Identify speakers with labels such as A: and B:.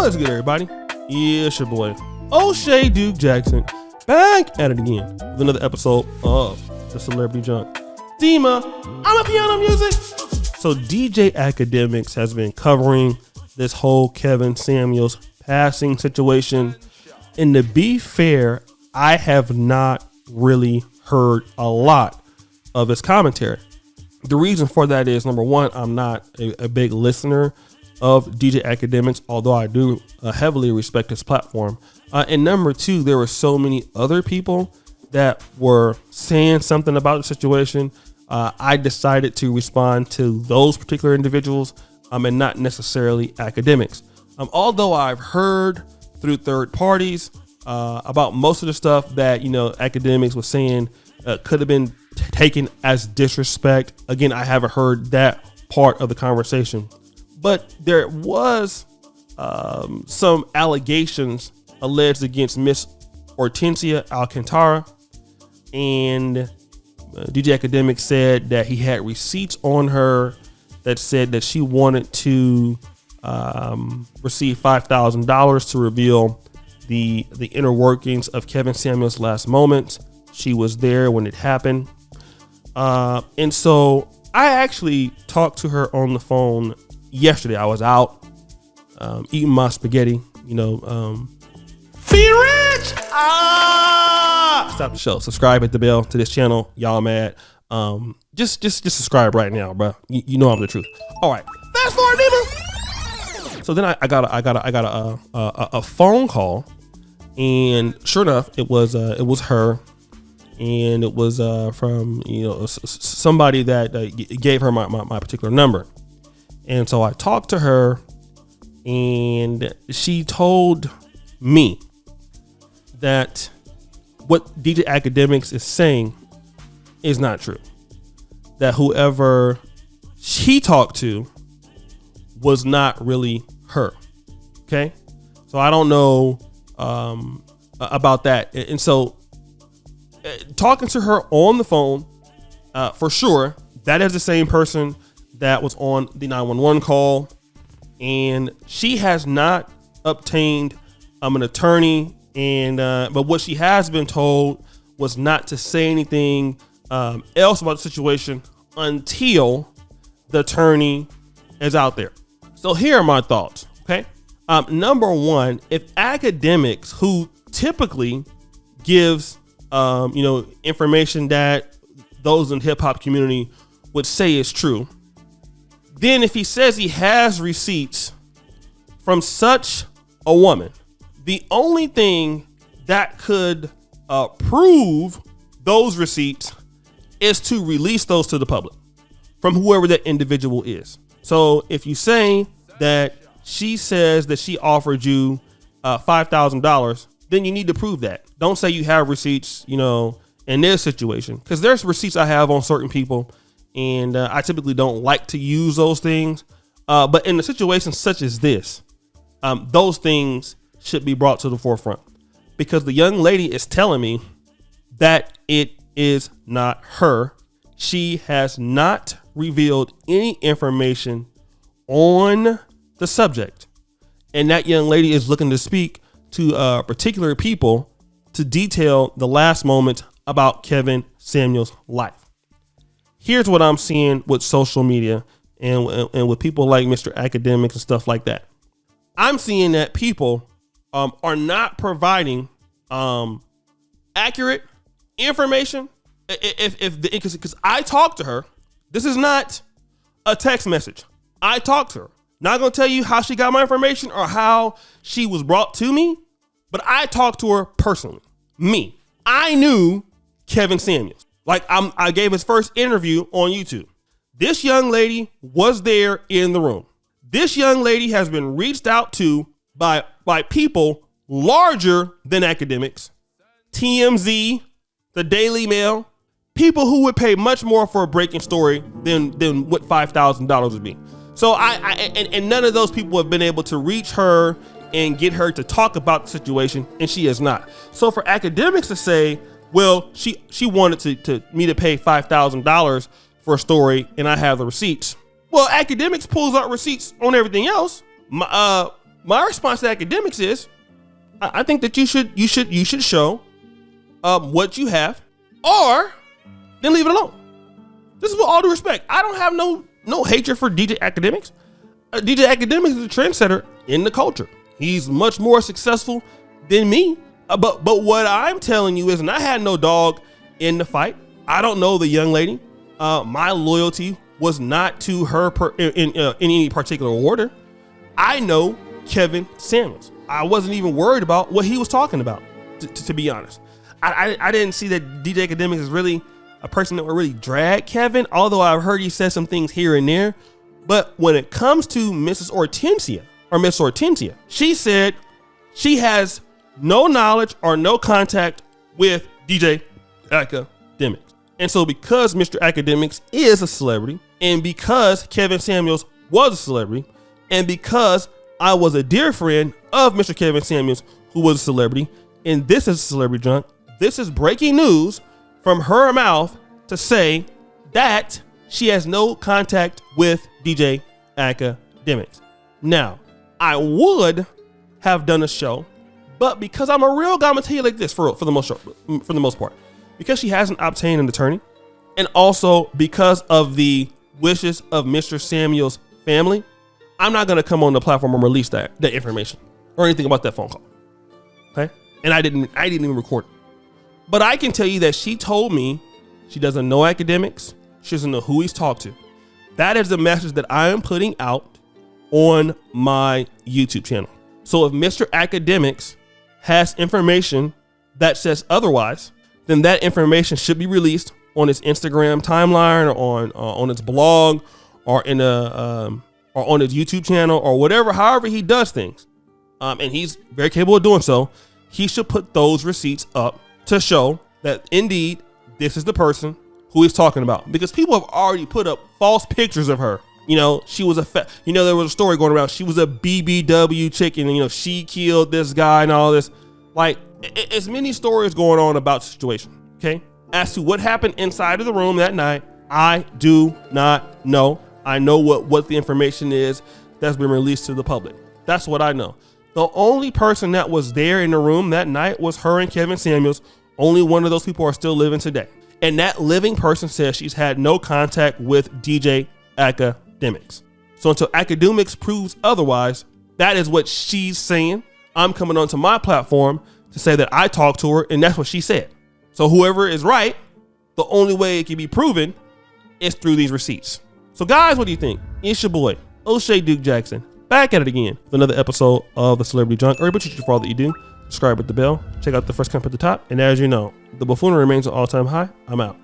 A: What's good, everybody? Yeah, it's your boy O'Shea Duke Jackson, back at it again with another episode of the Celebrity Junk. Dima, I'm a piano music. So DJ Academics has been covering this whole Kevin Samuels passing situation, and to be fair, I have not really heard a lot of his commentary. The reason for that is, number one, I'm not a big listener of DJ Academics, although I do heavily respect his platform. And number two, there were so many other people that were saying something about the situation. I decided to respond to those particular individuals and not necessarily Academics. Although I've heard through third parties about most of the stuff that, Academics was saying could have been taken as disrespect. Again, I haven't heard that part of the conversation, but there was some allegations alleged against Miss Ortensia Alcantara, and DJ Academic said that he had receipts on her that said that she wanted to receive $5,000 to reveal the inner workings of Kevin Samuels' last moments. She was there when it happened. And so I actually talked to her on the phone yesterday. I was out eating my spaghetti, be rich. Stop the show. Subscribe, hit the bell to this channel. Y'all mad? Just subscribe right now, bro. You know I'm the truth. All right, fast forward, nigga. So then I got a phone call, and sure enough, it was her. And it was from somebody that gave her my particular number. And so I talked to her, and she told me that what DJ Academics is saying is not true. That whoever she talked to was not really her. Okay, so I don't know about that. And so talking to her on the phone, for sure, that is the same person that was on the 911 call, and she has not obtained an attorney, and but what she has been told was not to say anything else about the situation until the attorney is out there. So here are my thoughts. Okay, number one, if Academics, who typically gives information that those in the hip hop community would say is true, then if he says he has receipts from such a woman, the only thing that could prove those receipts is to release those to the public from whoever that individual is. So if you say that she says that she offered you $5,000, then you need to prove that. Don't say you have receipts, in this situation, because there's receipts I have on certain people, and I typically don't like to use those things. But in a situation such as this, those things should be brought to the forefront, because the young lady is telling me that it is not her. She has not revealed any information on the subject, and that young lady is looking to speak to particular people to detail the last moments about Kevin Samuels' life. Here's what I'm seeing with social media and with people like Mr. Academics and stuff like that. I'm seeing that people are not providing accurate information. Because I talked to her. This is not a text message. I talked to her. Not going to tell you how she got my information or how she was brought to me, but I talked to her personally. Me. I knew Kevin Samuels. Like I gave his first interview on YouTube. This young lady was there in the room. This young lady has been reached out to by people larger than Academics, TMZ, the Daily Mail, people who would pay much more for a breaking story than what $5,000 would be. So and none of those people have been able to reach her and get her to talk about the situation, and she has not. So for Academics to say, well, she wanted to me to pay $5,000 for a story, and I have the receipts. Well, Academics pulls out receipts on everything else. my response to academics is, I think that you should show what you have, or then leave it alone. This is with all due respect. I don't have no hatred for DJ Academics. DJ Academics is a trendsetter in the culture. He's much more successful than me. But what I'm telling you is, and I had no dog in the fight. I don't know the young lady. My loyalty was not to her in any particular order. I know Kevin Samuels. I wasn't even worried about what he was talking about, to be honest. I didn't see that DJ Academics is really a person that would really drag Kevin, although I've heard he said some things here and there. But when it comes to Miss Ortensia, she said she has no knowledge or no contact with DJ Academics. And so because Mr. Academics is a celebrity, and because Kevin Samuels was a celebrity, and because I was a dear friend of Mr. Kevin Samuels, who was a celebrity, and this is Celebrity Junk, this is breaking news from her mouth to say that she has no contact with DJ Academics. Now, I would have done a show, but because I'm a real guy, I'm gonna tell you like this for the most part, because she hasn't obtained an attorney, and also because of the wishes of Mr. Samuels' family, I'm not gonna come on the platform and release that information or anything about that phone call. Okay, and I didn't even record it, but I can tell you that she told me she doesn't know Academics. She doesn't know who he's talked to. That is the message that I am putting out on my YouTube channel. So if Mr. Academics has information that says otherwise, then that information should be released on his Instagram timeline, or on his blog, or or on his YouTube channel, or whatever, however he does things. And he's very capable of doing so. He should put those receipts up to show that indeed this is the person who he's talking about, because people have already put up false pictures of her. You know, she was there was a story going around. She was a BBW chick, and she killed this guy and all this. Like, it's many stories going on about the situation. Okay, as to what happened inside of the room that night, I do not know. I know what the information is that's been released to the public. That's what I know. The only person that was there in the room that night was her and Kevin Samuels. Only one of those people are still living today. And that living person says she's had no contact with DJ Academics. So until Academics proves otherwise, that is what she's saying. I'm coming onto my platform to say that I talked to her, and that's what she said. So whoever is right, the only way it can be proven is through these receipts. So guys, what do you think? It's your boy, O'Shea Duke Jackson, back at it again with another episode of the Celebrity Junk. Everybody, for all that you do, subscribe with the bell, check out the first comment at the top, and as you know, the buffoonery remains an all-time high. I'm out.